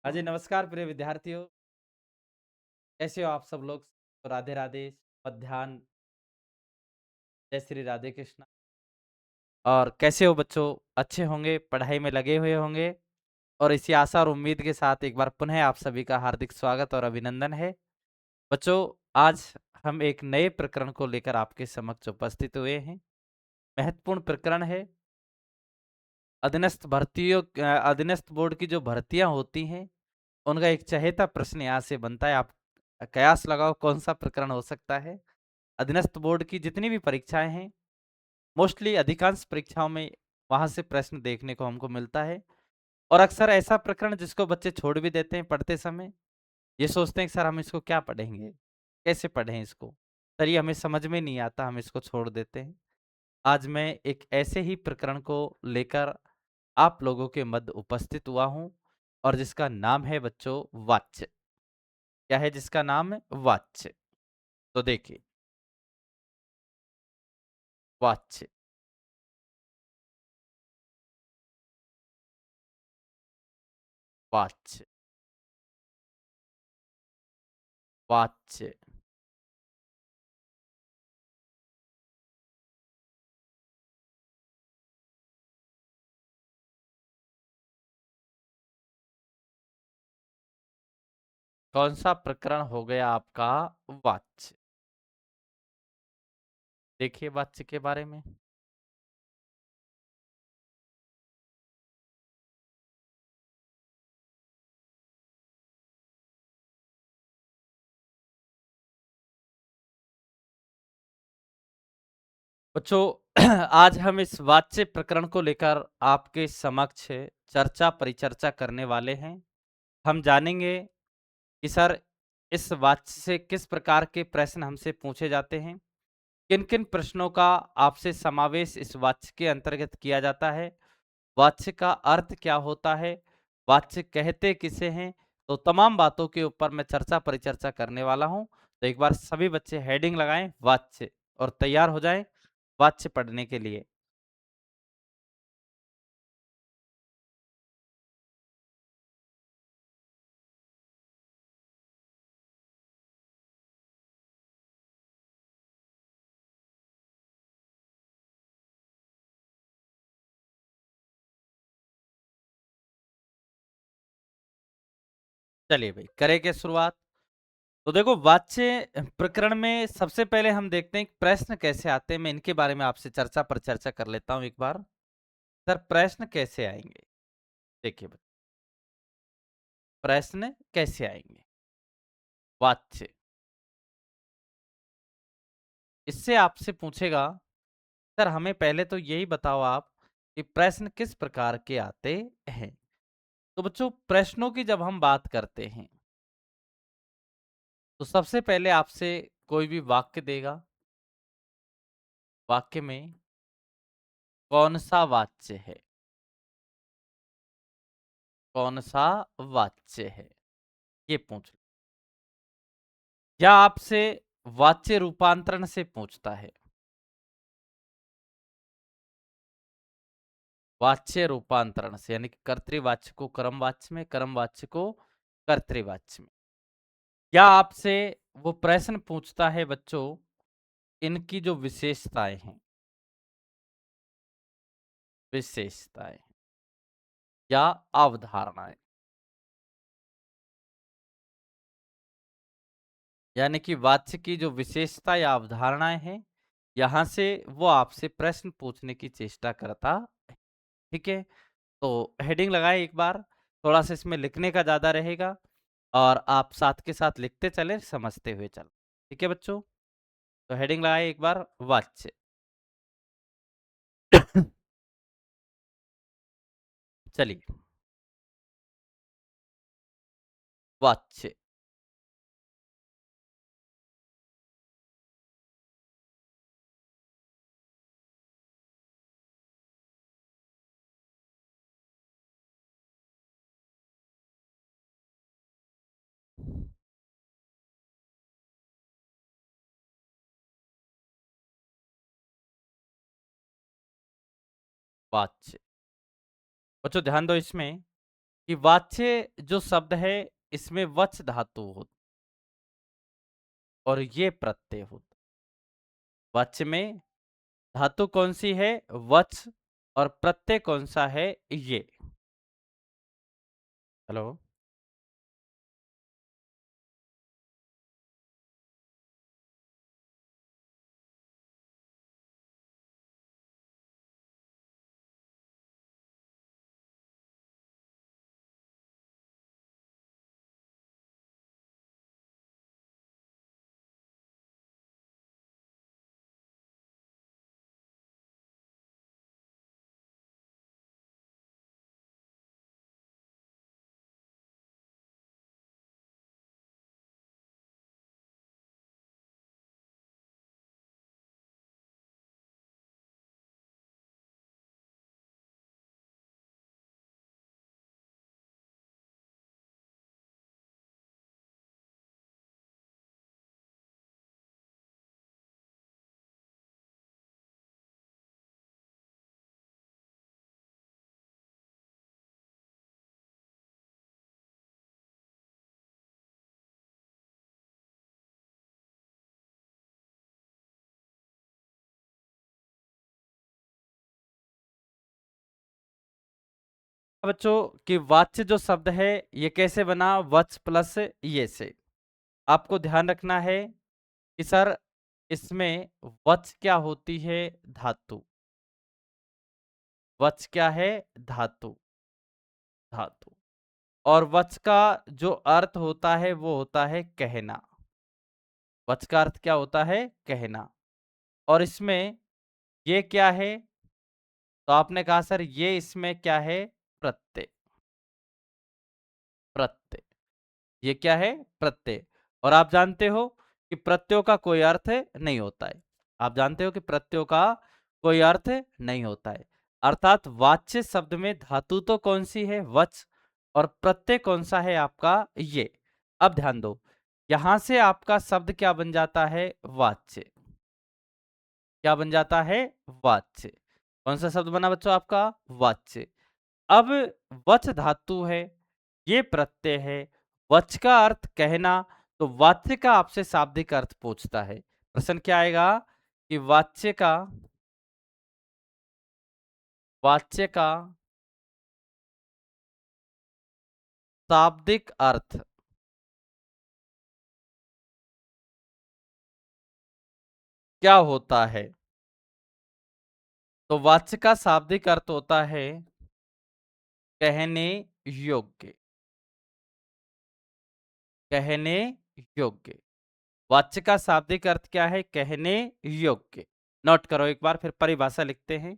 हाँ जी, नमस्कार प्रिय विद्यार्थियों। कैसे हो आप सब लोग? तो राधे राधे, मध्याह्न, जय श्री राधे कृष्ण। और कैसे हो बच्चों? अच्छे होंगे, पढ़ाई में लगे हुए होंगे और इसी आशा और उम्मीद के साथ एक बार पुनः आप सभी का हार्दिक स्वागत और अभिनंदन है। बच्चों, आज हम एक नए प्रकरण को लेकर आपके समक्ष उपस्थित हुए हैं। महत्वपूर्ण प्रकरण है। अधीनस्थ बोर्ड की जो भर्तियां होती हैं, उनका एक चहेता प्रश्न यहाँ से बनता है। आप कयास लगाओ कौन सा प्रकरण हो सकता है। अधीनस्थ बोर्ड की जितनी भी परीक्षाएं हैं, मोस्टली अधिकांश परीक्षाओं में वहां से प्रश्न देखने को हमको मिलता है। और अक्सर ऐसा प्रकरण जिसको बच्चे छोड़ भी देते हैं पढ़ते समय। ये सोचते हैं कि सर हम इसको क्या पढ़ेंगे, कैसे पढ़ें इसको, सर ये हमें समझ में नहीं आता, हम इसको छोड़ देते हैं। आज मैं एक ऐसे ही प्रकरण को लेकर आप लोगों के मध्य उपस्थित हुआ हूं और जिसका नाम है बच्चों वाच्य। क्या है जिसका नाम है? वाच्य। तो देखिए, वाच्य, वाच्य, वाच्य। कौन सा प्रकरण हो गया आपका? वाच्य। देखिए वाच्य के बारे में। बच्चों आज हम इस वाच्य प्रकरण को लेकर आपके समक्ष चर्चा परिचर्चा करने वाले हैं। हम जानेंगे कि सर इस वाच्य से किस प्रकार के प्रश्न हमसे पूछे जाते हैं, किन किन प्रश्नों का आपसे समावेश इस वाच्य के अंतर्गत किया जाता है, वाच्य का अर्थ क्या होता है, वाच्य कहते किसे हैं। तो तमाम बातों के ऊपर मैं चर्चा परिचर्चा करने वाला हूं। तो एक बार सभी बच्चे हेडिंग लगाएं वाच्य और तैयार हो जाएं वाच्य पढ़ने के लिए। चलिए भाई, करें क्या शुरुआत? तो देखो, वाच्य प्रकरण में सबसे पहले हम देखते हैं कि प्रश्न कैसे आते हैं। मैं इनके बारे में आपसे चर्चा पर चर्चा कर लेता हूं एक बार। सर प्रश्न कैसे आएंगे? देखिए बच्चे, प्रश्न कैसे आएंगे? वाच्य इससे आपसे पूछेगा, सर हमें पहले तो यही बताओ आप कि प्रश्न किस प्रकार के आते हैं। तो बच्चों, प्रश्नों की जब हम बात करते हैं तो सबसे पहले आपसे कोई भी वाक्य देगा। वाक्य में कौन सा वाच्य है, कौन सा वाच्य है, ये पूछ। या आपसे वाच्य रूपांतरण से पूछता है। वाच्य रूपांतरण से यानी कि कर्तृवाच्य को कर्मवाच्य में, कर्मवाच्य को कर्तृवाच्य में। या आपसे वो प्रश्न पूछता है बच्चों, इनकी जो विशेषताएं हैं, विशेषताएं या अवधारणाएं, यानी कि वाच्य की जो विशेषता या अवधारणाएं हैं, यहां से वो आपसे प्रश्न पूछने की चेष्टा करता है। ठीक है, तो हेडिंग लगाए एक बार। थोड़ा सा इसमें लिखने का ज्यादा रहेगा और आप साथ के साथ लिखते चले, समझते हुए चलो। ठीक है बच्चों, तो हेडिंग लगाए एक बार, वाच्य। चलिए, वाच्य, वाच्य। बच्चों ध्यान दो इसमें, कि वाच्य जो शब्द है इसमें वच धातु होती और ये प्रत्यय होता। वाच्य में धातु कौन सी है? वच। और प्रत्यय कौन सा है? ये। हेलो। बच्चों कि वाच्य जो शब्द है ये कैसे बना? वच प्लस ये से। आपको ध्यान रखना है कि सर इसमें वच क्या होती है? धातु। वच क्या है? धातु। धातु। और वच का जो अर्थ होता है वो होता है कहना। वच का अर्थ क्या होता है? कहना। और इसमें ये क्या है? तो आपने कहा सर ये इसमें क्या है? प्रत्यय। प्रत्यय। ये क्या है? प्रत्यय। और आप जानते हो कि प्रत्ययों का कोई अर्थ नहीं होता है। आप जानते हो कि प्रत्ययों का कोई अर्थ नहीं होता है। अर्थात वाच्य शब्द में धातु तो कौन सी है? वच। और प्रत्यय कौन सा है आपका? ये। अब ध्यान दो, यहां से आपका शब्द क्या बन जाता है? वाच्य। क्या बन जाता है? वाच्य। कौन सा शब्द बना बच्चों आपका? वाच्य। अब वच धातु है, ये प्रत्यय है, वच का अर्थ कहना, तो वाच्य का आपसे शाब्दिक अर्थ पूछता है। प्रश्न क्या आएगा कि वाच्य का शाब्दिक अर्थ क्या होता है? तो वाच्य का शाब्दिक अर्थ होता है कहने योग्य। कहने योग्य। वाच्य का शाब्दिक अर्थ क्या है? कहने योग्य। नोट करो एक बार, फिर परिभाषा लिखते हैं।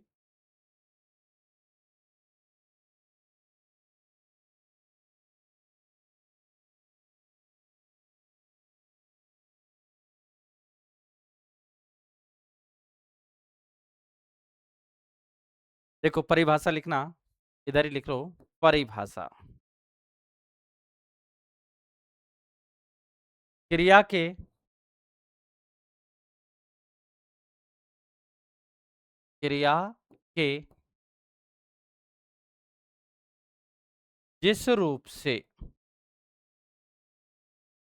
देखो परिभाषा लिखना, इधर ही लिख लो। परिभाषा क्रिया के क्रिया के जिस रूप से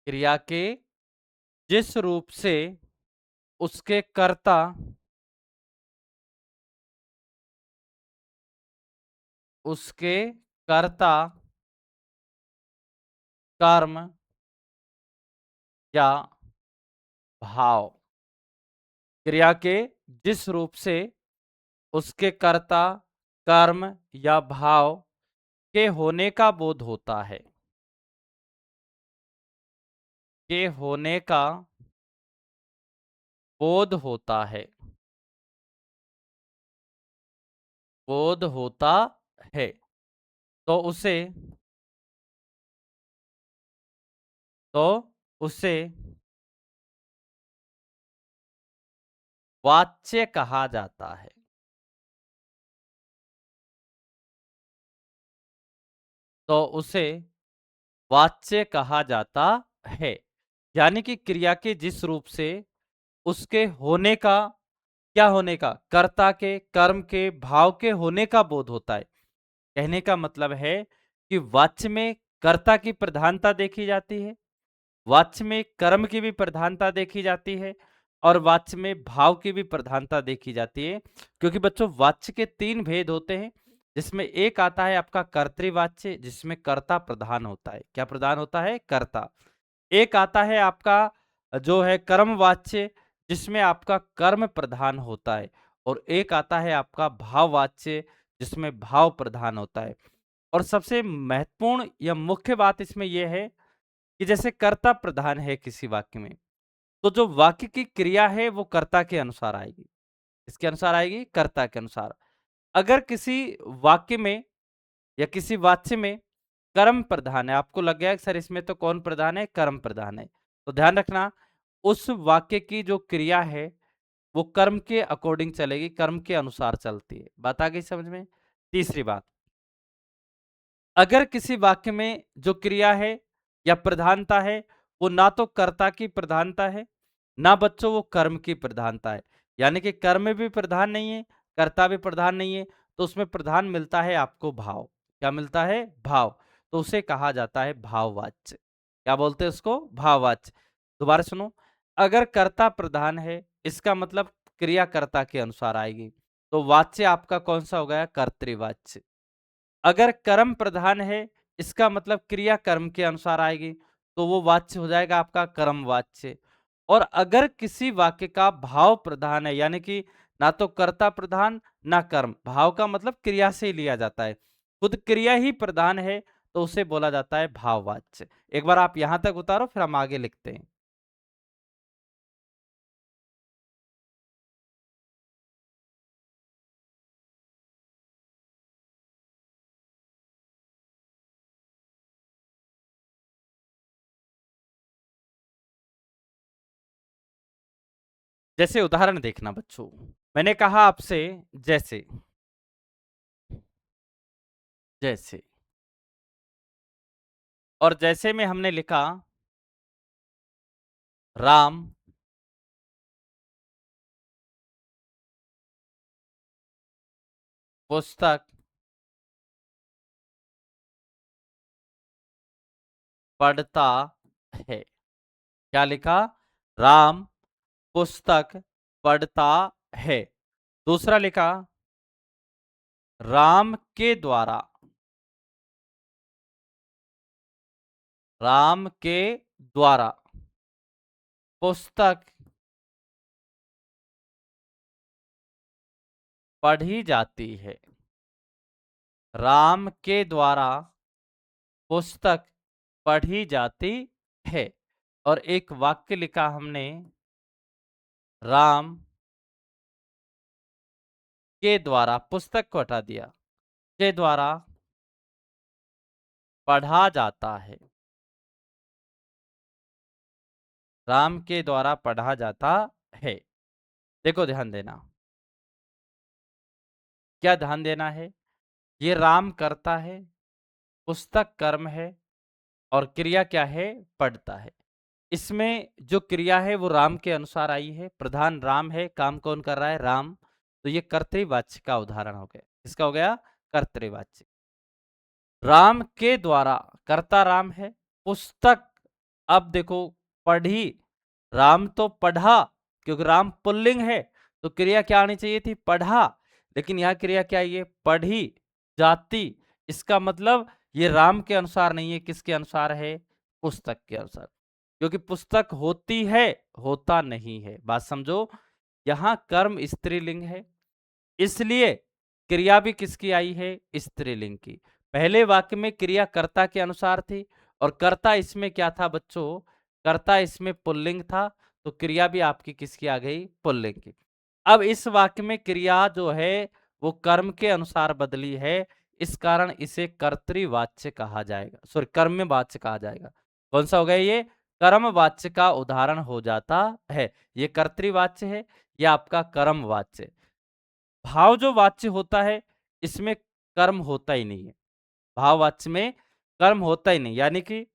क्रिया के जिस रूप से उसके कर्ता उसके कर्ता कर्म या भाव। क्रिया के जिस रूप से उसके कर्ता कर्म या भाव के होने का बोध होता है। के होने का बोध होता है। बोध होता है। तो उसे तो उसे वाच्य कहा जाता है। तो उसे वाच्य कहा जाता है। यानी कि क्रिया के जिस रूप से उसके होने का, क्या होने का? कर्ता के कर्म के भाव के होने का बोध होता है। कहने का मतलब है कि वाच्य में कर्ता की प्रधानता देखी जाती है, वाच्य में कर्म की भी प्रधानता देखी जाती है और वाच्य में भाव की भी प्रधानता देखी जाती है। क्योंकि बच्चों वाच्य के 3 भेद होते हैं, जिसमें एक आता है आपका कर्तृवाच्य, जिसमें कर्ता प्रधान होता है। क्या प्रधान होता है? कर्ता। एक आता है आपका जो है कर्मवाच्य, जिसमें आपका कर्म प्रधान होता है और एक आता है आपका भाववाच्य, जिसमें भाव प्रधान होता है। और सबसे महत्वपूर्ण या मुख्य बात इसमें यह है कि जैसे कर्ता प्रधान है किसी वाक्य में, तो जो वाक्य की क्रिया है वो कर्ता के अनुसार आएगी। किसके अनुसार आएगी? कर्ता के अनुसार। अगर किसी वाक्य में या किसी वाच्य में कर्म प्रधान है, आपको लग गया कि सर इसमें तो कौन प्रधान है? कर्म प्रधान है। तो ध्यान रखना, उस वाक्य की जो क्रिया है वो कर्म के अकॉर्डिंग चलेगी, कर्म के अनुसार चलती है। बात आ गई समझ में? तीसरी बात, अगर किसी वाक्य में जो क्रिया है या प्रधानता है वो ना तो कर्ता की प्रधानता है, ना बच्चों वो कर्म की प्रधानता है, यानी कि कर्म भी प्रधान नहीं है, कर्ता भी प्रधान नहीं है, तो उसमें प्रधान मिलता है आपको भाव। क्या मिलता है? भाव। तो उसे कहा जाता है भाववाच्य। क्या बोलते हैं उसको? भाववाच्य। दोबारा सुनो, अगर कर्ता प्रधान है, इसका मतलब क्रिया कर्ता के अनुसार आएगी, तो वाच्य आपका कौन सा हो गया? कर्तृवाच्य। अगर कर्म प्रधान है, इसका मतलब क्रिया कर्म के अनुसार आएगी, तो वो वाच्य हो जाएगा आपका कर्म वाच्य। और अगर किसी वाक्य का भाव प्रधान है, यानी कि ना तो कर्ता प्रधान ना कर्म, भाव का मतलब क्रिया से ही लिया जाता है, खुद क्रिया ही प्रधान है, तो उसे बोला जाता है भाववाच्य। एक बार आप यहां तक उतारो, फिर हम आगे लिखते हैं। जैसे उदाहरण देखना बच्चों, मैंने कहा आपसे जैसे, जैसे, और जैसे में हमने लिखा राम पुस्तक पढ़ता है। क्या लिखा? राम पुस्तक पढ़ता है। दूसरा लिखा राम के द्वारा, राम के द्वारा पुस्तक पढ़ी जाती है। राम के द्वारा पुस्तक पढ़ी जाती है। और एक वाक्य लिखा हमने, राम के द्वारा, पुस्तक को हटा दिया, के द्वारा पढ़ा जाता है। राम के द्वारा पढ़ा जाता है। देखो ध्यान देना, क्या ध्यान देना है? ये राम करता है, पुस्तक कर्म है और क्रिया क्या है? पढ़ता है। इसमें जो क्रिया है वो राम के अनुसार आई है, प्रधान राम है, काम कौन कर रहा है? राम। तो ये कर्तृवाच्य का उदाहरण हो गया। किसका हो गया? कर्तृवाच्य। राम के द्वारा, कर्ता राम है, पुस्तक, अब देखो, पढ़ी, राम तो पढ़ा, क्योंकि राम पुल्लिंग है, तो क्रिया क्या आनी चाहिए थी? पढ़ा। लेकिन यह क्रिया क्या है? ये पढ़ी जाती। इसका मतलब ये राम के अनुसार नहीं है, किसके अनुसार है? पुस्तक के अनुसार। क्योंकि पुस्तक होती है, होता नहीं है। बात समझो, यहां कर्म स्त्रीलिंग है, इसलिए क्रिया भी किसकी आई है? स्त्रीलिंग की। पहले वाक्य में क्रिया कर्ता के अनुसार थी और कर्ता इसमें क्या था बच्चों? कर्ता इसमें पुल्लिंग था, तो क्रिया भी आपकी किसकी आ गई? पुल्लिंग की। अब इस वाक्य में क्रिया जो है वो कर्म के अनुसार बदली है, इस कारण इसे कर्तृवाच्य कहा जाएगा, सॉरी कर्मवाच्य कहा जाएगा। कौन सा हो गया ये? कर्मवाच्य का उदाहरण हो जाता है। ये कर्तृवाच्य है, ये आपका कर्मवाच्य। भाव जो वाच्य होता है, इसमें कर्म होता ही नहीं है। भाव वाच्य में कर्म होता ही नहीं, यानी कि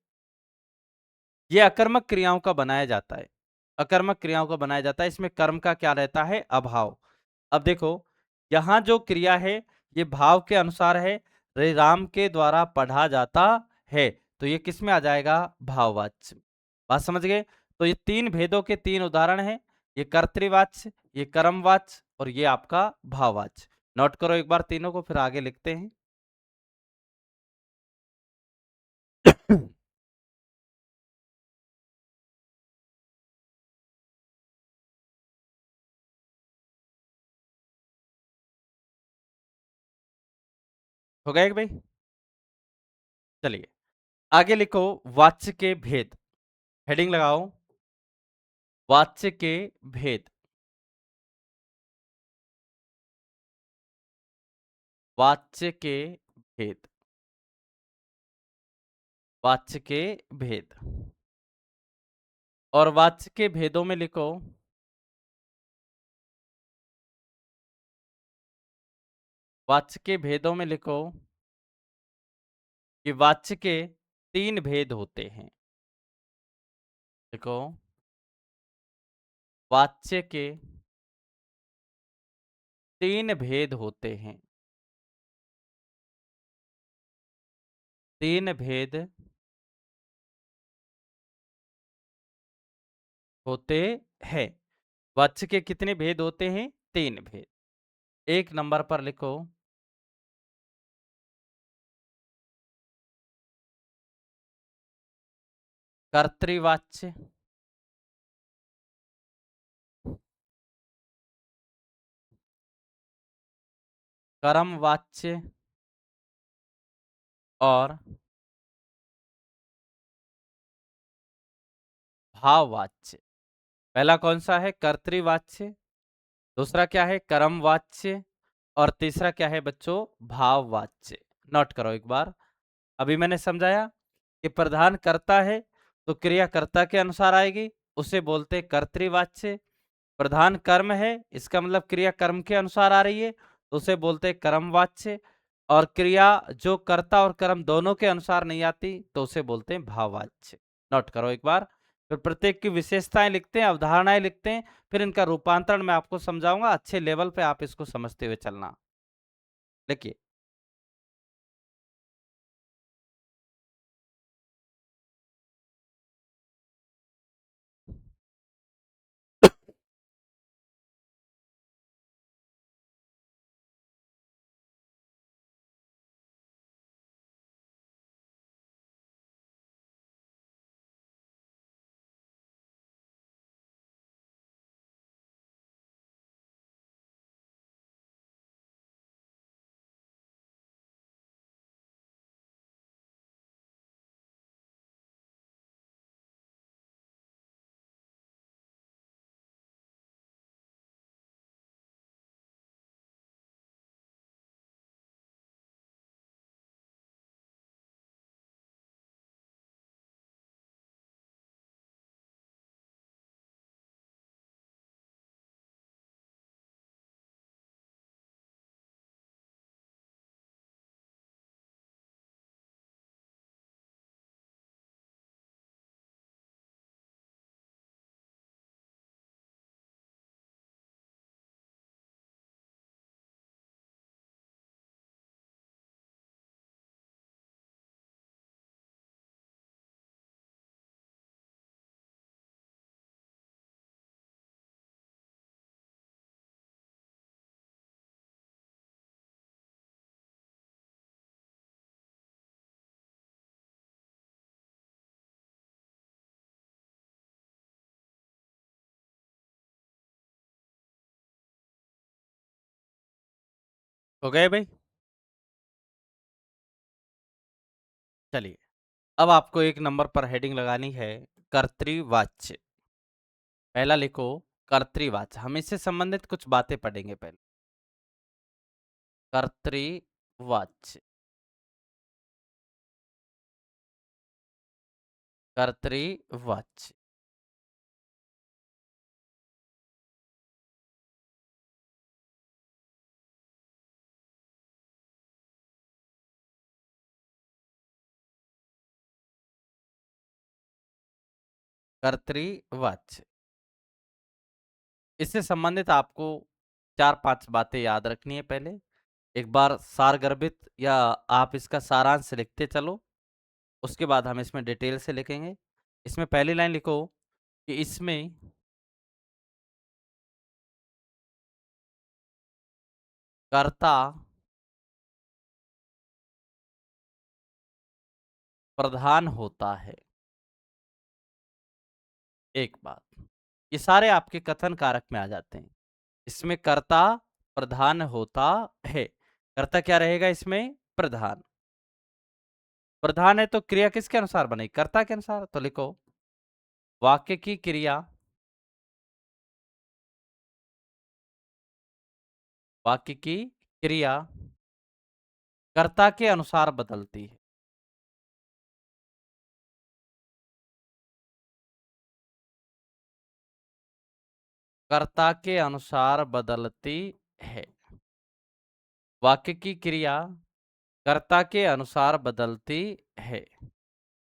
ये अकर्मक क्रियाओं का बनाया जाता है। अकर्मक क्रियाओं का बनाया जाता है, इसमें कर्म का क्या रहता है? अभाव। अब देखो, यहां जो क्रिया है ये भाव के अनुसार है, श्री राम के द्वारा पढ़ा जाता है, तो ये किस में आ जाएगा? भाववाच्य। बात समझ गए? तो ये तीन भेदों के तीन उदाहरण हैं, ये कर्तृवाच्य, ये कर्मवाच्य और ये आपका भाववाच्य। नोट करो एक बार तीनों को, फिर आगे लिखते हैं। हो गया कि भाई? चलिए आगे लिखो, वाच्य के भेद। हेडिंग लगाओ, वाच्य के भेद। वाच्य के भेद। वाच्य के भेद। और वाच्य के भेदों में लिखो, वाच्य के भेदों में लिखो कि वाच्य के तीन भेद होते हैं। देखो, वाच्य के तीन भेद होते हैं। तीन भेद होते हैं। वाच्य के कितने भेद होते हैं? तीन भेद। एक नंबर पर लिखो, कर्तृवाच्य, कर्मवाच्य और भाववाच्य। पहला कौन सा है? कर्तृवाच्य। दूसरा क्या है? कर्मवाच्य। और तीसरा क्या है बच्चों? भाववाच्य। नोट करो एक बार। अभी मैंने समझाया कि प्रधान कर्ता है तो क्रिया कर्ता के अनुसार आएगी, उसे बोलते कर्तृवाच्य। प्रधान कर्म है, इसका मतलब क्रिया कर्म के अनुसार आ रही है, तो उसे बोलते कर्मवाच्य। और क्रिया जो कर्ता और कर्म दोनों के अनुसार नहीं आती तो उसे बोलते हैं भाववाच्य। नोट करो एक बार। फिर प्रत्येक की विशेषताएं लिखते हैं, अवधारणाएं लिखते हैं, फिर इनका रूपांतरण मैं आपको समझाऊंगा। अच्छे लेवल पे आप इसको समझते हुए चलना। देखिए, हो गए भाई? चलिए, अब आपको एक नंबर पर हेडिंग लगानी है, कर्तृवाच्य। पहला लिखो, कर्तृवाच्य। हम इससे संबंधित कुछ बातें पढ़ेंगे पहले। कर्तृवाच्य। कर्तृवाच्य। कर्तृवाच्य। इससे संबंधित आपको चार पांच बातें याद रखनी है पहले। एक बार सारगर्भित या आप इसका सारांश लिखते चलो, उसके बाद हम इसमें डिटेल से लिखेंगे। इसमें पहली लाइन लिखो कि इसमें कर्ता प्रधान होता है। एक बात, ये सारे आपके कथन कारक में आ जाते हैं। इसमें कर्ता प्रधान होता है, कर्ता क्या रहेगा इसमें? प्रधान। प्रधान है तो क्रिया किसके अनुसार बनेगी? कर्ता के अनुसार। तो लिखो वाक्य की क्रिया, वाक्य की क्रिया कर्ता के अनुसार बदलती है। कर्ता के अनुसार बदलती है। वाक्य की क्रिया कर्ता के अनुसार बदलती है।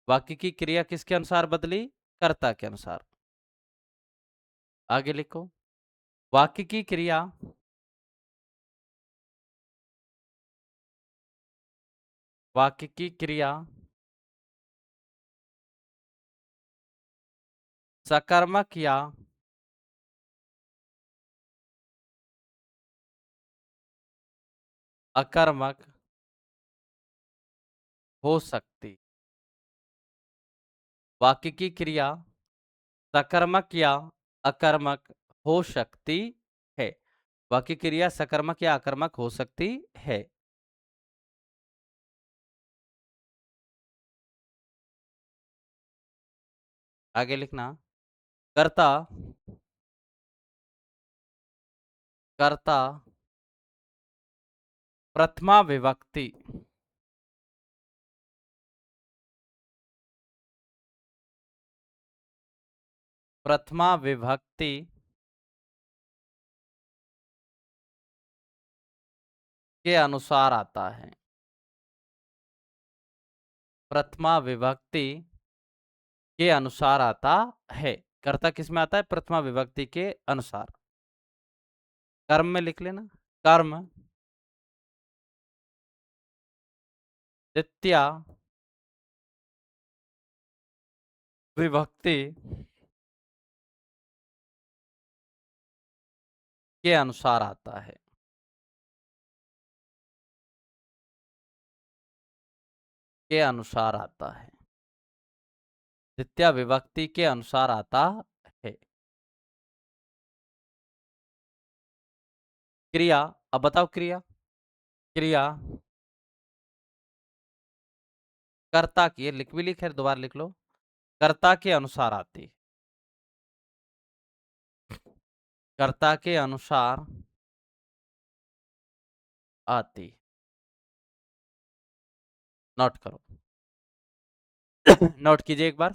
वाक्य की क्रिया किसके अनुसार बदली? कर्ता के अनुसार। आगे लिखो वाक्य की क्रिया वाक्य की क्रिया सकर्मक या अकर्मक हो सकती। वाक्य की क्रिया सकर्मक या अकर्मक हो सकती है। वाक्य क्रिया सकर्मक या अकर्मक हो सकती है। आगे लिखना कर्ता कर्ता प्रथमा विभक्ति प्रथमा विभक्ति के अनुसार आता है। प्रथमा विभक्ति के अनुसार आता है। कर्ता किसमें आता है? प्रथमा विभक्ति के अनुसार। कर्म में लिख लेना कर्म द्वितीया विभक्ति के अनुसार आता है। के अनुसार आता है। द्वितीय विभक्ति के अनुसार आता है। क्रिया, अब बताओ क्रिया। क्रिया कर्ता की, लिख भी लिखे दोबारा लिख लो, कर्ता के अनुसार आती। कर्ता के अनुसार आती। नोट करो नोट कीजिए एक बार।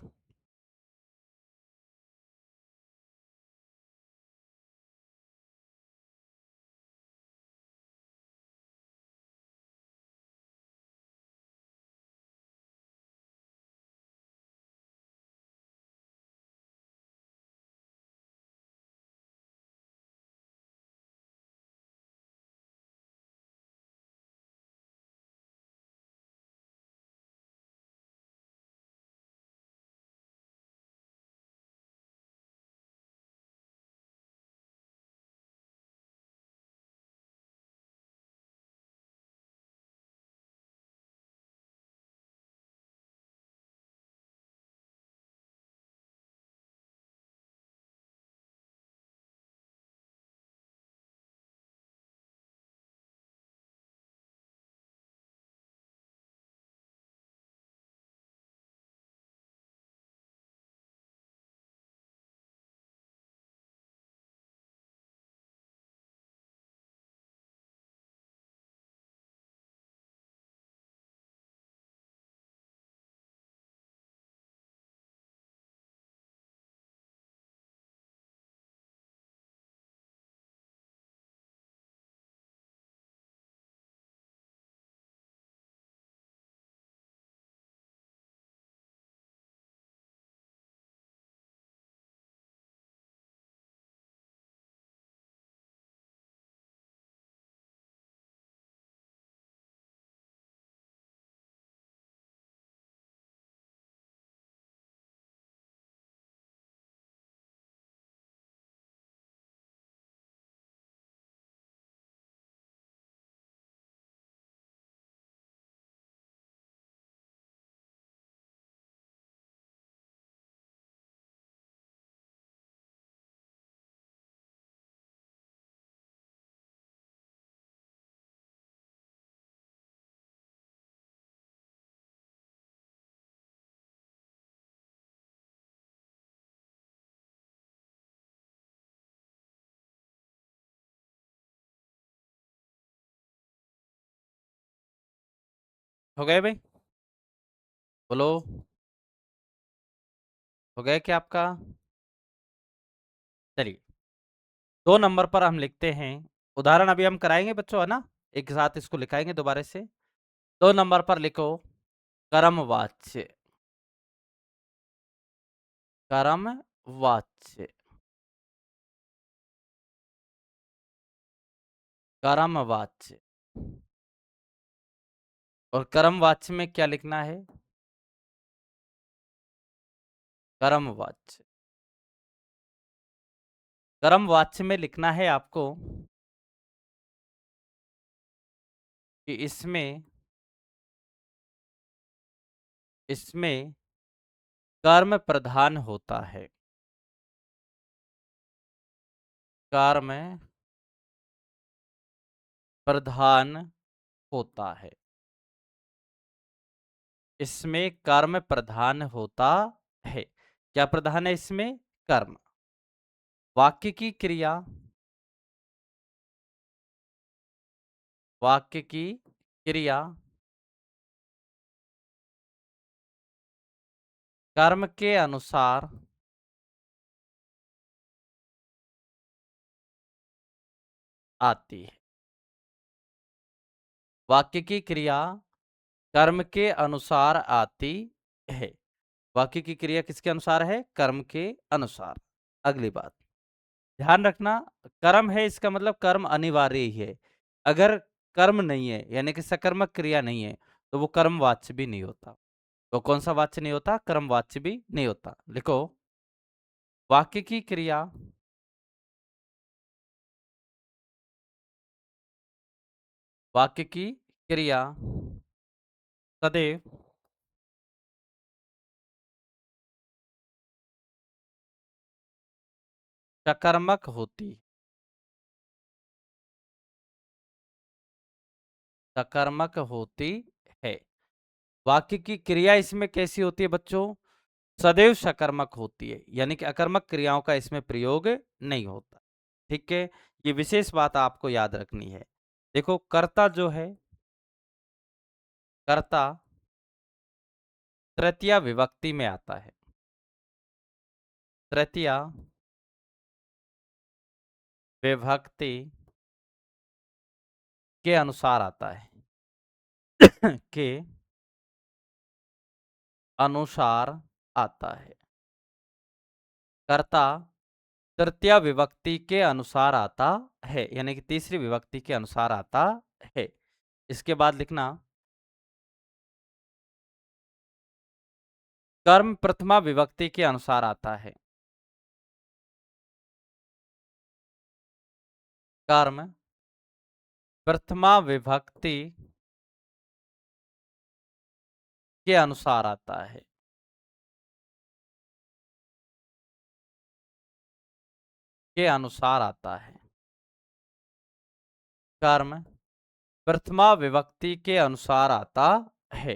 हो गए भाई? बोलो, हो गया क्या आपका? चलिए, 2 नंबर पर हम लिखते हैं, उदाहरण अभी हम कराएँगे बच्चों, है ना? एक साथ इसको लिखाएँगे दोबारा से। 2 नंबर पर लिखो कर्मवाच्य, कर्मवाच्य, कर्मवाच्य। और कर्मवाच्य में क्या लिखना है? कर्मवाच्य। कर्मवाच्य में लिखना है आपको कि इसमें इसमें कर्म प्रधान होता है। कर्म प्रधान होता है। इसमें कर्म प्रधान होता है। क्या प्रधान है इसमें? कर्म। वाक्य की क्रिया, वाक्य की क्रिया कर्म के अनुसार आती है। वाक्य की क्रिया कर्म के अनुसार आती है। वाक्य की क्रिया किसके अनुसार है? कर्म के अनुसार। अगली बात ध्यान रखना, कर्म है इसका मतलब कर्म अनिवार्य ही है। अगर कर्म नहीं है यानी कि सकर्मक क्रिया नहीं है तो वो कर्मवाच्य भी नहीं होता। तो कौन सा वाच्य नहीं होता? कर्मवाच्य भी नहीं होता। लिखो, वाक्य की क्रिया वाक्य की क्रिया सदैव सकर्मक होती, सकर्मक होती है। वाक्य की क्रिया इसमें कैसी होती है बच्चों? सदैव सकर्मक होती है, यानी कि अकर्मक क्रियाओं का इसमें प्रयोग नहीं होता। ठीक है, ये विशेष बात आपको याद रखनी है। देखो, कर्ता जो है, कर्ता तृतीया विभक्ति में आता है। तृतीया विभक्ति के अनुसार आता है। के अनुसार आता है। कर्ता तृतीया विभक्ति के अनुसार आता है, यानी कि तीसरी विभक्ति के अनुसार आता है। इसके बाद लिखना, कर्म प्रथमा विभक्ति के अनुसार आता है। कर्म प्रथमा विभक्ति के अनुसार आता है। के अनुसार आता है। कर्म प्रथमा विभक्ति के अनुसार आता है।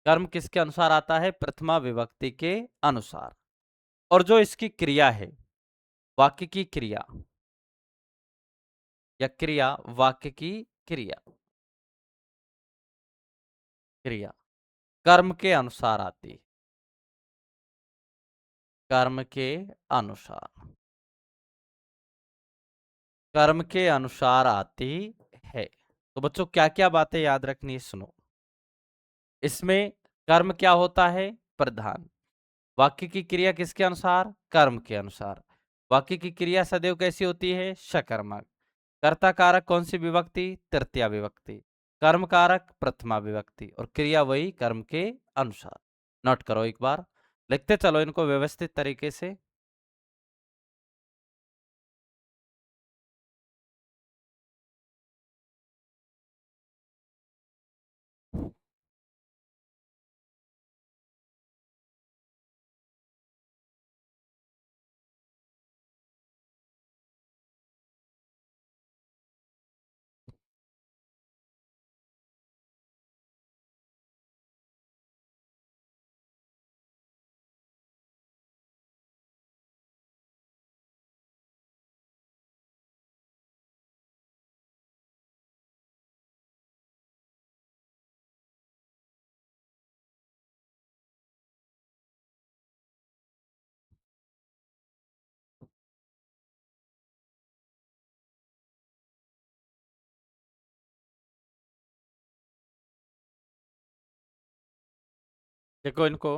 कर्म किसके अनुसार आता है? प्रथमा विभक्ति के अनुसार। और जो इसकी क्रिया है, वाक्य की क्रिया या क्रिया, वाक्य की क्रिया, क्रिया कर्म के अनुसार आती है। कर्म के अनुसार, कर्म के अनुसार आती है। तो बच्चों क्या क्या बातें याद रखनी है, सुनो। इसमें कर्म क्या होता है? प्रधान। वाक्य की क्रिया किसके अनुसार? कर्म के अनुसार। वाक्य की क्रिया सदैव कैसी होती है? सकर्मक। कर्ता कारक कौन सी विभक्ति? तृतीया विभक्ति। कर्म कारक प्रथमा विभक्ति और क्रिया वही कर्म के अनुसार। नोट करो एक बार, लिखते चलो इनको व्यवस्थित तरीके से। देखो इनको।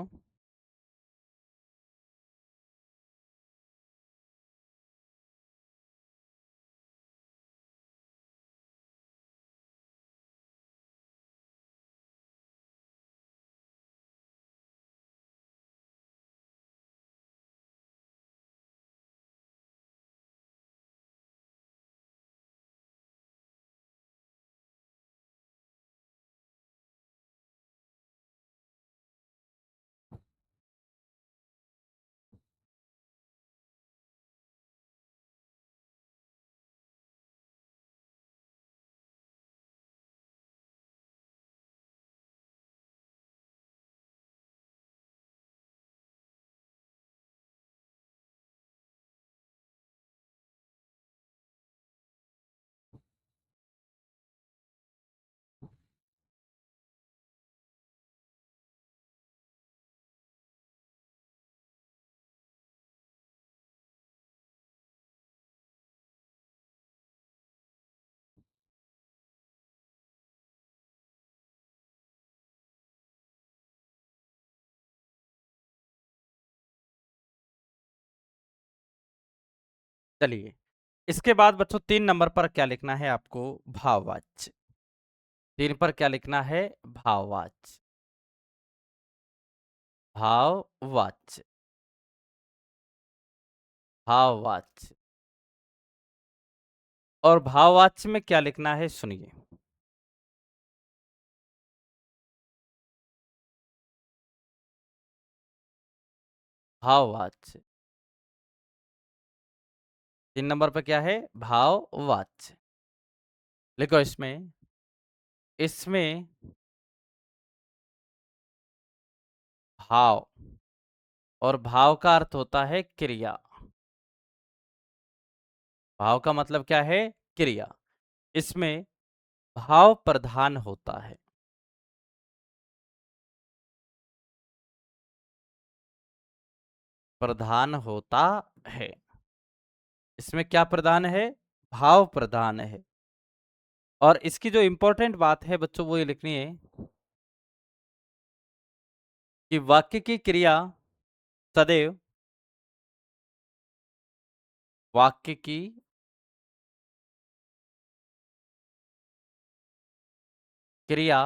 चलिए, इसके बाद बच्चों 3 नंबर पर क्या लिखना है आपको? भाववाच्य। 3 पर क्या लिखना है? भाववाच्य। भाववाच्य। भाववाच्य। और भाववाच्य में क्या लिखना है सुनिए। भाववाच्य। 3 नंबर पे क्या है? भाववाच्य। लिखो इसमें। इसमें भाव और भाव का अर्थ होता है क्रिया। भाव का मतलब क्या है? क्रिया। इसमें भाव प्रधान होता है। प्रधान होता है। इसमें क्या प्रधान है? भाव प्रधान है। और इसकी जो इंपॉर्टेंट बात है बच्चों वो ये लिखनी है कि वाक्य की क्रिया सदैव वाक्य की क्रिया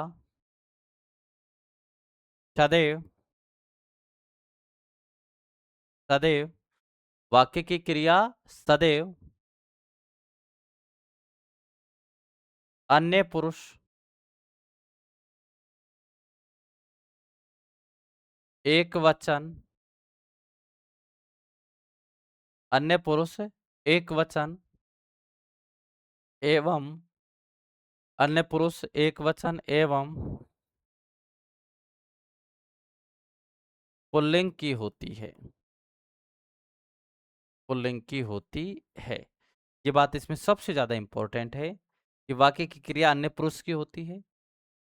सदैव सदैव वाक्य की क्रिया सदैव अन्य पुरुष एक वचन अन्य पुरुष एक वचन एवं अन्य पुरुष एक वचन एवं पुल्लिंग की होती है। पुल्लिंग की होती है। ये बात इसमें सबसे ज्यादा इंपॉर्टेंट है कि वाक्य की क्रिया अन्य पुरुष की होती है,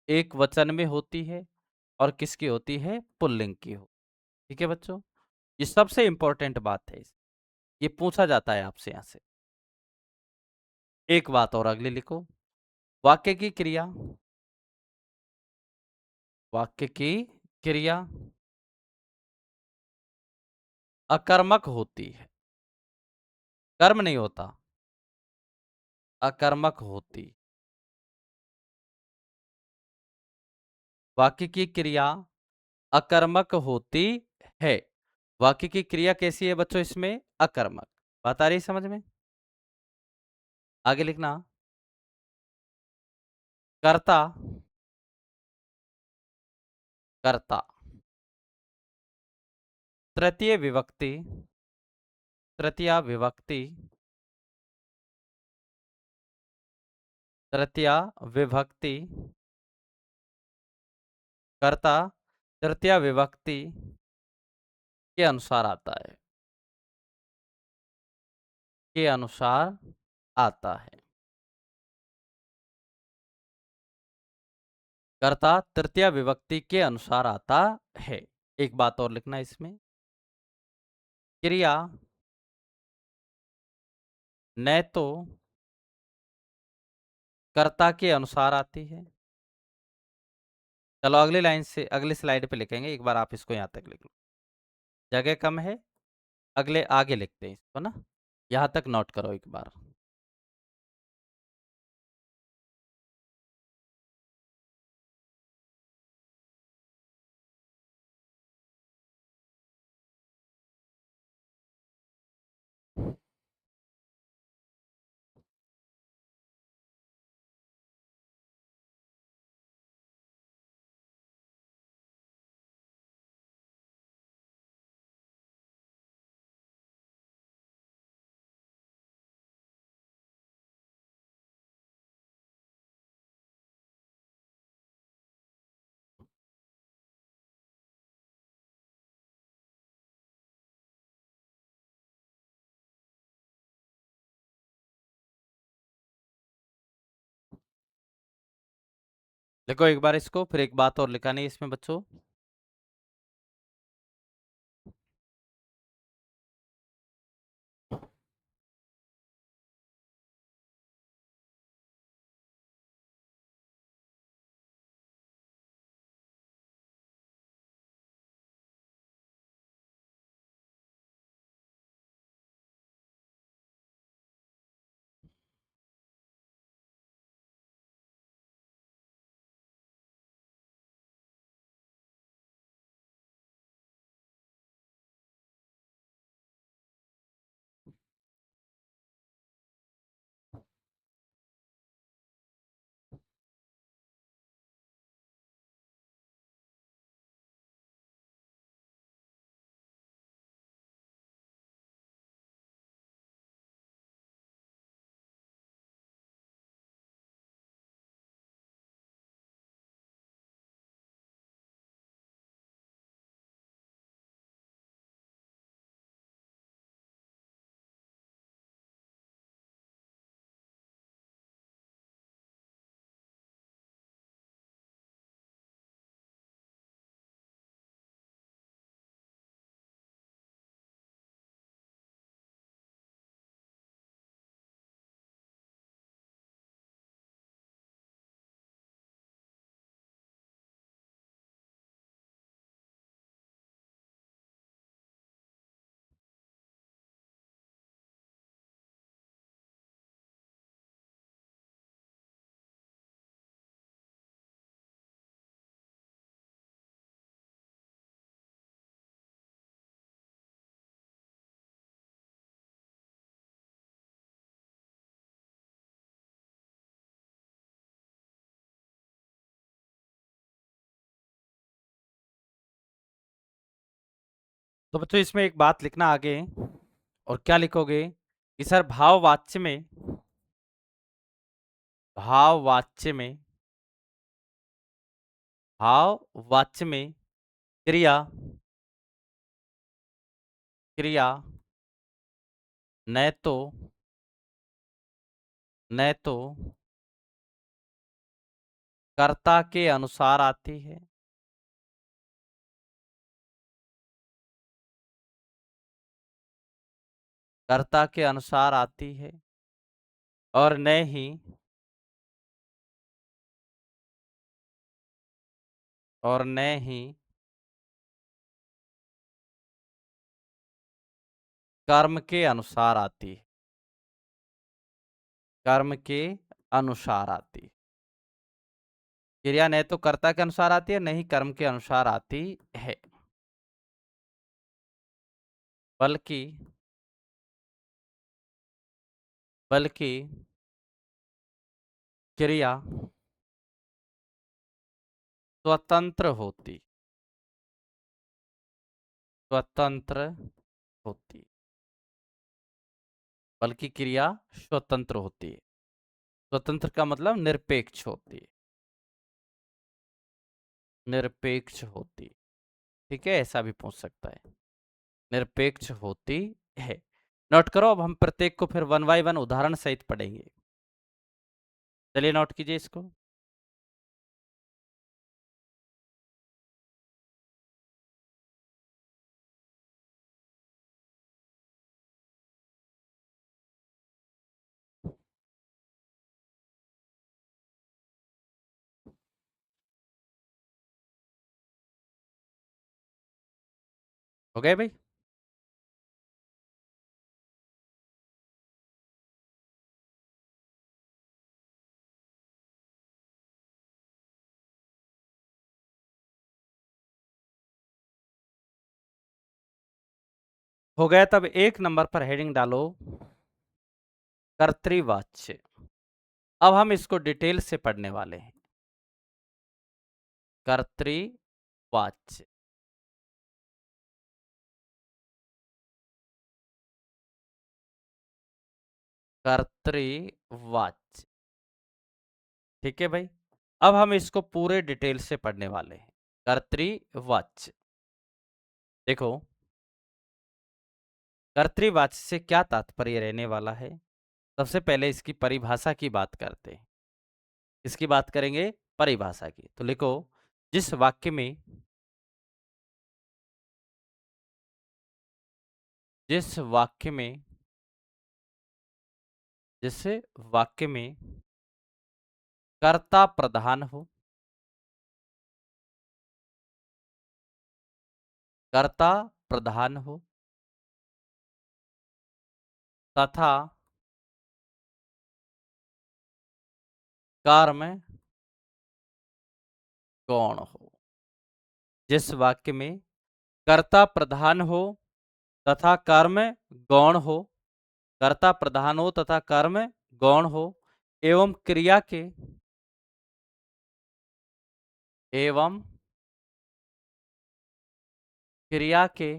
एक वचन में होती है और किसकी होती है? पुल्लिंग की हो। ठीक है बच्चों, ये सबसे इंपॉर्टेंट बात है। ये पूछा जाता है आपसे यहां से। एक बात और अगली लिखो। वाक्य की क्रिया वाक्य की क्रिया अकर्मक होती है। कर्म नहीं होता, अकर्मक होती। वाक्य की क्रिया अकर्मक होती है। वाक्य की क्रिया कैसी है बच्चों? इसमें अकर्मक। बात आ रही समझ में? आगे लिखना। कर्ता कर्ता तृतीय विभक्ति तृतीया विभक्ति तृतीया विभक्ति कर्ता तृतीया विभक्ति के अनुसार आता है। के अनुसार आता है। कर्ता तृतीया विभक्ति के अनुसार आता है। एक बात और लिखना इसमें। क्रिया न तो कर्ता के अनुसार आती है चलो अगली लाइन से अगली स्लाइड पे लिखेंगे, एक बार आप इसको यहाँ तक लिख लो। जगह कम है, अगले आगे लिखते हैं इसको ना, यहाँ तक नोट करो एक बार। लिखो एक बार इसको, फिर एक बात और लिखानी है इसमें बच्चों। तो बच्चों इसमें एक बात लिखना आगे, और क्या लिखोगे कि सर भाववाच्य में भाववाच्य में क्रिया क्रिया न तो न तो कर्ता के अनुसार आती है, कर्ता के अनुसार आती है, और न ही कर्म के अनुसार आती है, कर्म के अनुसार आती है। क्रिया न तो कर्ता के अनुसार आती है, न ही कर्म के अनुसार आती है, बल्कि बल्कि क्रिया स्वतंत्र होती स्वतंत्र होती बल्कि क्रिया स्वतंत्र होती है। स्वतंत्र का मतलब निरपेक्ष होती है, निरपेक्ष होती। ठीक है, ऐसा भी पूछ सकता है, निरपेक्ष होती है। नोट करो, अब हम प्रत्येक को फिर वन बाय वन उदाहरण सहित पढ़ेंगे। चलिए नोट कीजिए इसको। हो गए भाई? हो गया, तब 1 नंबर पर हेडिंग डालो कर्तृवाच्य। अब हम इसको डिटेल से पढ़ने वाले हैं। कर्तृवाच्य। कर्तृवाच्य। ठीक है भाई? अब हम इसको पूरे डिटेल से पढ़ने वाले हैं। कर्तृवाच्य। देखो, कर्तृवाच्य से क्या तात्पर्य रहने वाला है? सबसे पहले इसकी परिभाषा की बात करते हैं। इसकी बात करेंगे परिभाषा की। तो लिखो, जिस वाक्य में जिस वाक्य में जिस वाक्य में कर्ता प्रधान हो, कर्ता प्रधान हो तथा कर्म गौण हो। जिस वाक्य में कर्ता प्रधान हो तथा कर्म गौण हो, कर्ता प्रधान हो तथा कर्म गौण हो, एवं एवं क्रिया के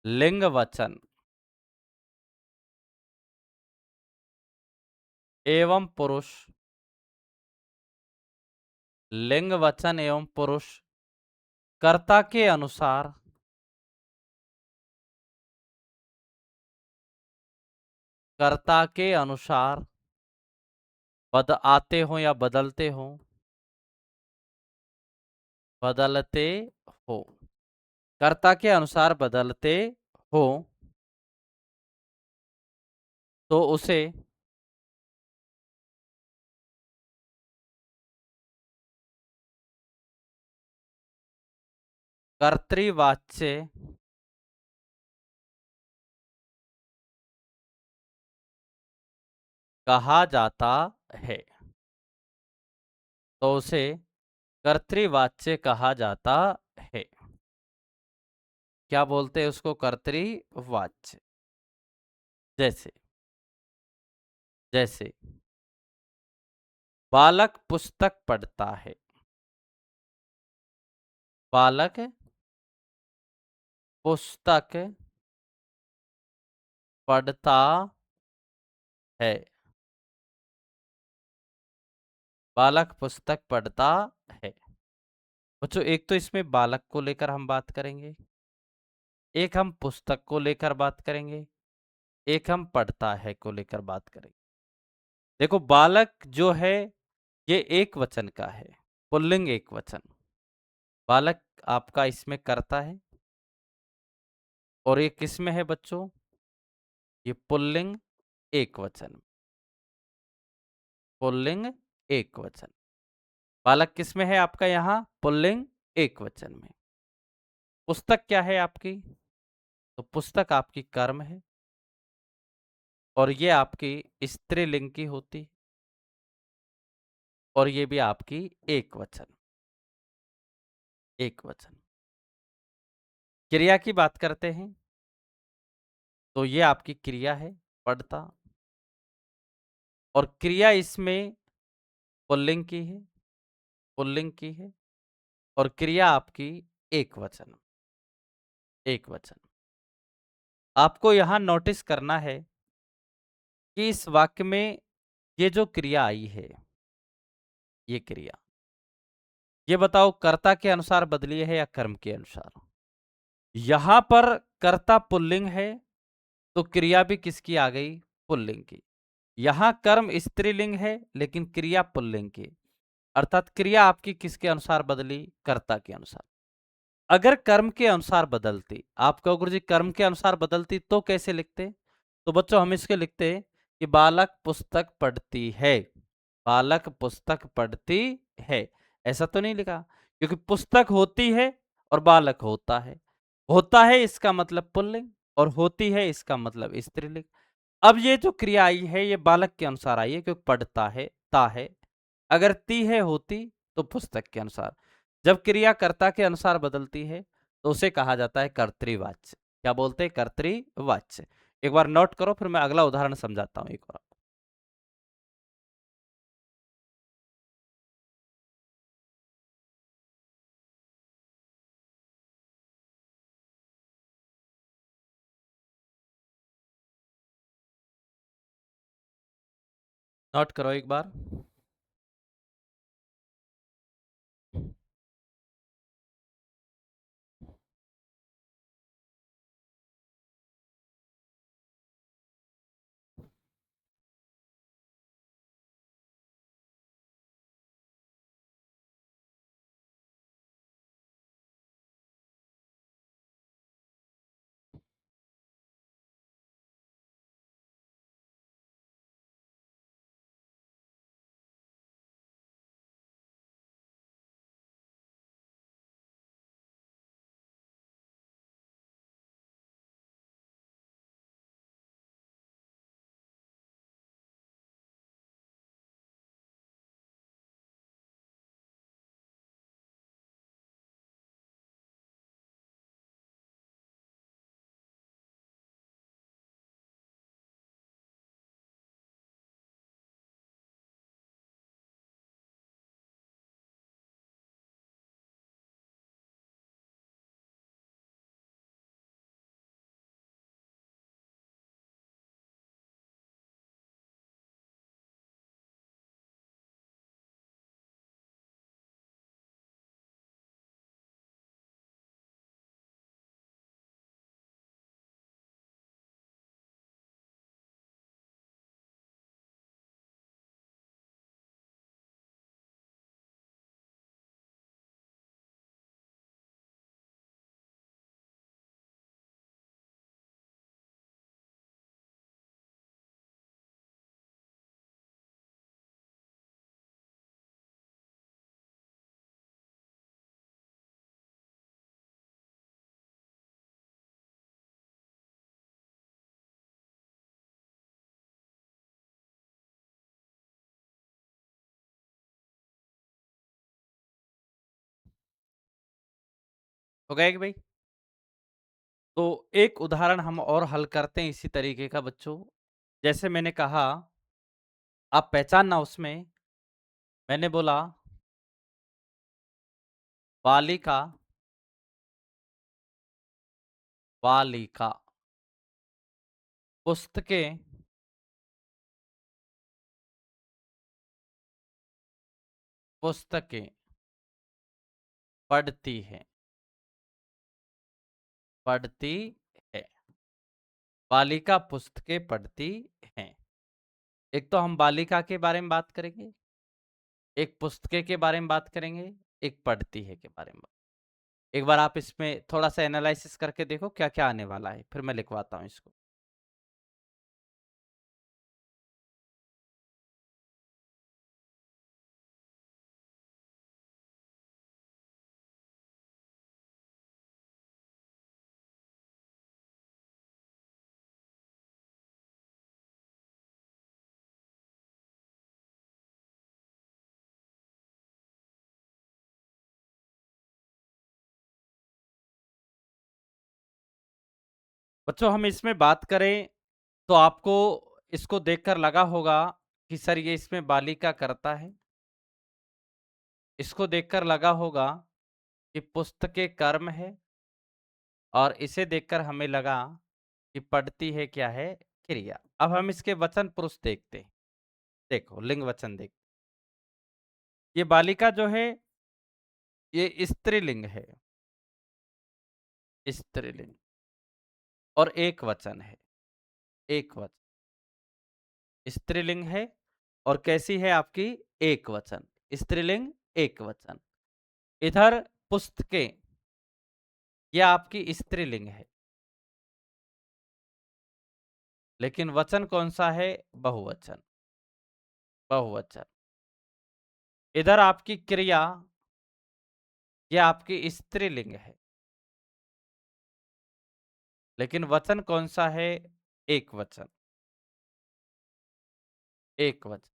लिंग वचन एवं पुरुष, लिंग वचन एवं पुरुष कर्ता के अनुसार बद आते हो या बदलते हो, बदलते हो, कर्ता के अनुसार बदलते हो, तो उसे कर्तृवाच्य कहा जाता है। तो उसे कर्तृवाच्य कहा जाता है। क्या बोलते हैं उसको? कर्तृवाच्य। जैसे जैसे बालक पुस्तक पढ़ता है, बालक पुस्तक पढ़ता है, बालक पुस्तक पढ़ता है। बच्चों, एक तो इसमें बालक को लेकर हम बात करेंगे, एक हम पुस्तक को लेकर बात करेंगे, एक हम पढ़ता है को लेकर बात करेंगे। देखो, बालक जो है ये एक वचन का है, पुल्लिंग एक वचन। बालक आपका इसमें कर्ता है और ये किस में है बच्चों? ये पुल्लिंग एक वचन, पुल्लिंग एक वचन। बालक किस में है आपका? यहाँ पुल्लिंग एक वचन में। पुस्तक क्या है आपकी? तो पुस्तक आपकी कर्म है और ये आपकी स्त्रीलिंग की होती, और ये भी आपकी एक वचन, एक वचन। क्रिया की बात करते हैं तो ये आपकी क्रिया है, पढ़ता, और क्रिया इसमें पुल्लिंग की है, पुल्लिंग की है, और क्रिया आपकी एक वचन, एक वचन। आपको यहां नोटिस करना है कि इस वाक्य में ये जो क्रिया आई है, ये क्रिया, ये बताओ कर्ता के अनुसार बदली है या कर्म के अनुसार? यहां पर कर्ता पुल्लिंग है तो क्रिया भी किसकी आ गई? पुल्लिंग की। यहां कर्म स्त्रीलिंग है लेकिन क्रिया पुल्लिंग की, अर्थात क्रिया आपकी किसके अनुसार बदली? कर्ता के अनुसार। अगर कर्म के अनुसार बदलती, आप कहो गुरु जी कर्म के अनुसार बदलती तो कैसे लिखते? तो बच्चों हम इसके लिखते कि बालक पुस्तक पढ़ती है, बालक पुस्तक पढ़ती है। ऐसा तो नहीं लिखा, क्योंकि पुस्तक होती है और बालक होता है। होता है इसका मतलब पुल्लिंग और होती है इसका मतलब स्त्रीलिंग। अब ये जो क्रिया आई है ये बालक के अनुसार आई है क्योंकि पढ़ता है, ता है। अगर ती है होती तो पुस्तक के अनुसार। जब क्रिया कर्ता के अनुसार बदलती है तो उसे कहा जाता है कर्तृवाच्य। क्या बोलते हैं? कर्तृवाच्य। एक बार नोट करो, फिर मैं अगला उदाहरण समझाता हूं एक बार। नोट करो एक बार। हो गया कि भाई? तो एक उदाहरण हम और हल करते हैं इसी तरीके का बच्चों। जैसे मैंने कहा, आप पहचानना उसमें, मैंने बोला बालिका, बालिका, पुस्तकें, पुस्तकें पढ़ती है, पढ़ती है। बालिका पुस्तकें पढ़ती हैं। एक तो हम बालिका के बारे में बात करेंगे, एक पुस्तकें के बारे में बात करेंगे, एक पढ़ती है के बारे में। एक बार आप इसमें थोड़ा सा एनालिसिस करके देखो क्या क्या आने वाला है, फिर मैं लिखवाता हूं इसको। बच्चों हम इसमें बात करें तो आपको इसको देखकर लगा होगा कि सर ये इसमें बालिका करता है। इसको देखकर लगा होगा कि पुस्तकें कर्म है, और इसे देखकर हमें लगा कि पढ़ती है क्या है? क्रिया। अब हम इसके वचन पुरुष देखते हैं। देखो लिंग वचन देख, ये बालिका जो है ये स्त्रीलिंग है, स्त्रीलिंग, और एक वचन है, एक वचन, स्त्रीलिंग है। और कैसी है आपकी? एक वचन, स्त्रीलिंग एक वचन। इधर पुस्तकें, ये आपकी स्त्रीलिंग है, लेकिन वचन कौन सा है? बहुवचन, बहुवचन। इधर आपकी क्रिया, ये आपकी स्त्रीलिंग है, लेकिन वचन कौन सा है? एक वचन। एक वचन।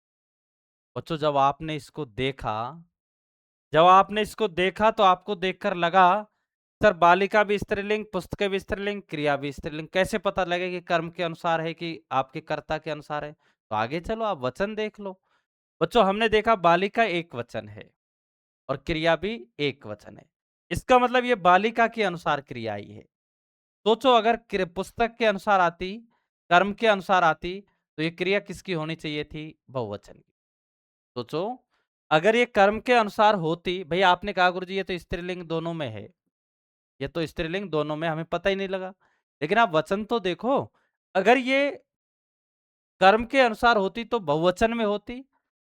बच्चों जब आपने इसको देखा तो आपको देखकर लगा सर बालिका भी स्त्रीलिंग, पुस्तकें भी स्त्रीलिंग, क्रिया भी स्त्रीलिंग, कैसे पता लगे कि कर्म के अनुसार है कि आपके कर्ता के अनुसार है? तो आगे चलो आप वचन देख लो। बच्चों हमने देखा बालिका एक वचन है और क्रिया भी एक वचन है। इसका मतलब ये बालिका के अनुसार क्रिया आई है। सोचो अगर पुस्तक के अनुसार आती, कर्म के अनुसार आती, तो ये क्रिया किसकी होनी चाहिए थी? बहुवचन की। सोचो अगर ये कर्म के अनुसार होती, भैया आपने कहा गुरुजी ये तो स्त्रीलिंग दोनों में है, ये तो स्त्रीलिंग दोनों में, हमें पता ही नहीं लगा। लेकिन आप वचन तो देखो, अगर ये कर्म के अनुसार होती तो बहुवचन में होती,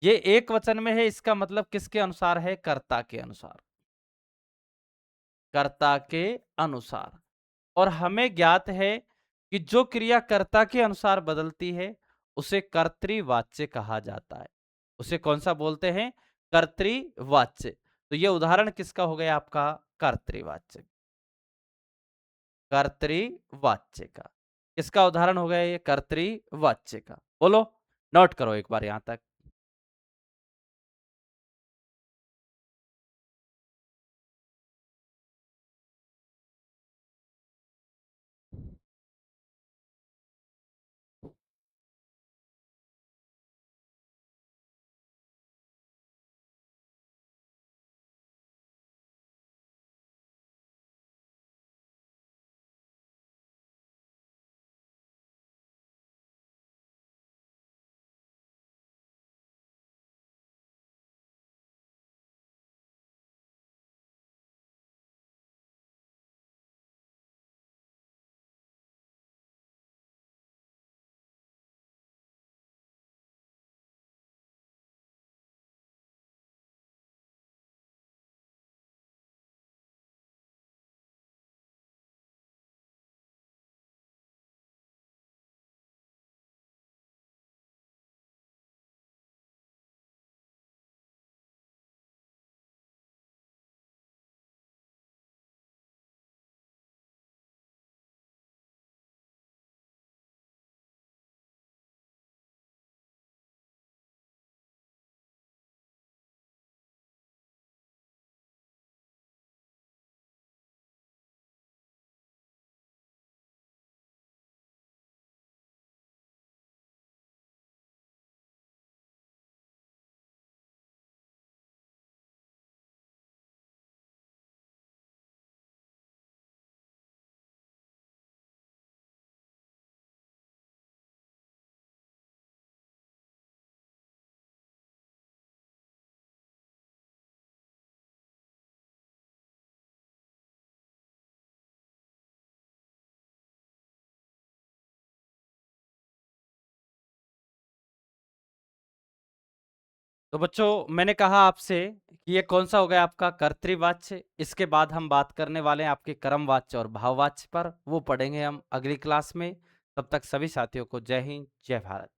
ये एक वचन में है, इसका मतलब किसके अनुसार है? कर्ता के अनुसार। कर्ता के अनुसार। और हमें ज्ञात है कि जो क्रिया कर्ता के अनुसार बदलती है उसे कर्तृवाच्य कहा जाता है। उसे कौन सा बोलते हैं? कर्तृवाच्य। तो ये उदाहरण किसका हो गया आपका? कर्तृवाच्य। कर्तृवाच्य का। किसका उदाहरण हो गया ये? कर्तृवाच्य का। बोलो, नोट करो एक बार यहां तक। तो बच्चों मैंने कहा आपसे कि ये कौन सा हो गया आपका? कर्तृवाच्य। इसके बाद हम बात करने वाले हैं आपके कर्मवाच्य और भाववाच्य पर, वो पढ़ेंगे हम अगली क्लास में। तब तक सभी साथियों को जय हिंद, जय भारत।